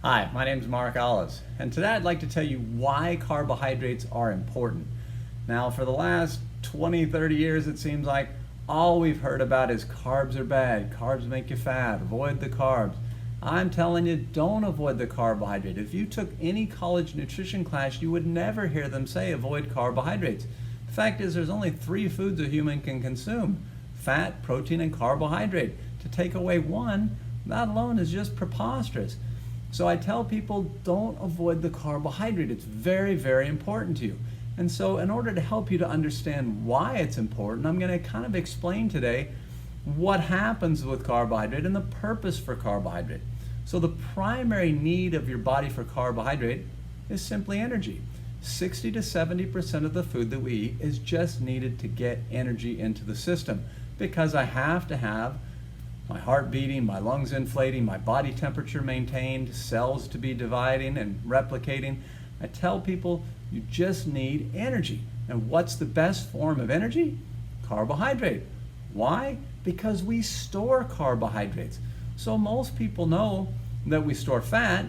Hi, my name is Mark Olives, and today I'd like to tell you why carbohydrates are important. Now, for the last 20-30 years, it seems like all we've heard about is carbs are bad, carbs make you fat, avoid the carbs. I'm telling you, don't avoid the carbohydrate. If you took any college nutrition class, you would never hear them say avoid carbohydrates. The fact is, there's only 3 foods a human can consume: fat, protein, and carbohydrate. To take away one, that alone is just preposterous. So I tell people, don't avoid the carbohydrate. It's very, very important to you. And so in order to help you to understand why it's important, I'm going to kind of explain today what happens with carbohydrate and the purpose for carbohydrate. So the primary need of your body for carbohydrate is simply energy. 60 to 70% of the food that we eat is just needed to get energy into the system, because I have to have my heart beating, my lungs inflating, my body temperature maintained, cells to be dividing and replicating. I tell people you just need energy. And what's the best form of energy? Carbohydrate. Why? Because we store carbohydrates. So most people know that we store fat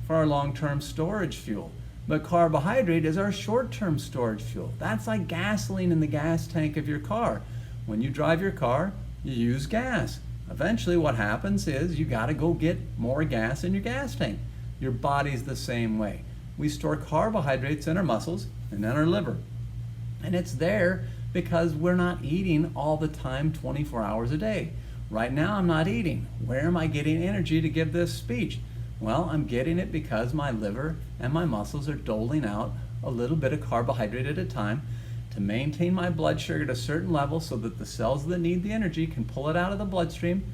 for our long-term storage fuel. But carbohydrate is our short-term storage fuel. That's like gasoline in the gas tank of your car. When you drive your car, you use gas. Eventually what happens is you got to go get more gas in your gas tank. Your body's the same way. We store carbohydrates in our muscles and in our liver. And it's there because we're not eating all the time 24 hours a day. Right now I'm not eating. Where am I getting energy to give this speech? Well, I'm getting it because my liver and my muscles are doling out a little bit of carbohydrate at a time to maintain my blood sugar at a certain level so that the cells that need the energy can pull it out of the bloodstream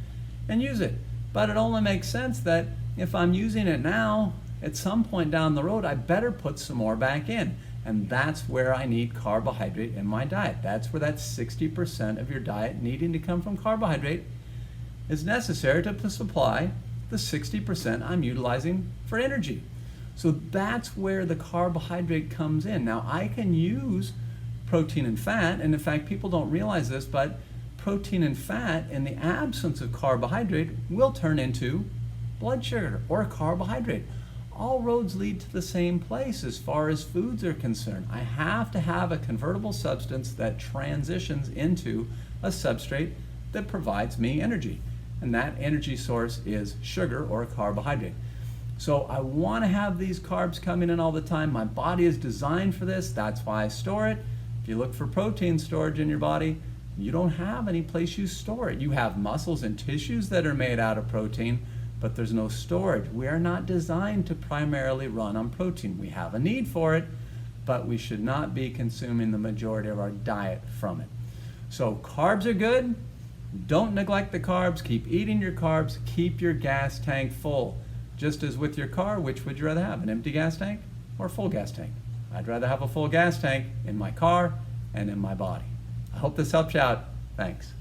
and use it. But it only makes sense that if I'm using it now, at some point down the road, I better put some more back in. And that's where I need carbohydrate in my diet. That's where that 60% of your diet needing to come from carbohydrate is necessary to supply the 60% I'm utilizing for energy. So that's where the carbohydrate comes in. Now, I can use protein and fat, and in fact people don't realize this, but protein and fat in the absence of carbohydrate will turn into blood sugar or carbohydrate. All roads lead to the same place as far as foods are concerned. I have to have a convertible substance that transitions into a substrate that provides me energy, and that energy source is sugar or carbohydrate. So I want to have these carbs coming in all the time. My body is designed for this. That's why I store it. If you look for protein storage in your body, you don't have any place you store it. You have muscles and tissues that are made out of protein, but there's no storage. We are not designed to primarily run on protein. We have a need for it, but we should not be consuming the majority of our diet from it. So carbs are good. Don't neglect the carbs. Keep eating your carbs. Keep your gas tank full. Just as with your car, which would you rather have, an empty gas tank or a full gas tank? I'd rather have a full gas tank in my car and in my body. I hope this helps you out. Thanks.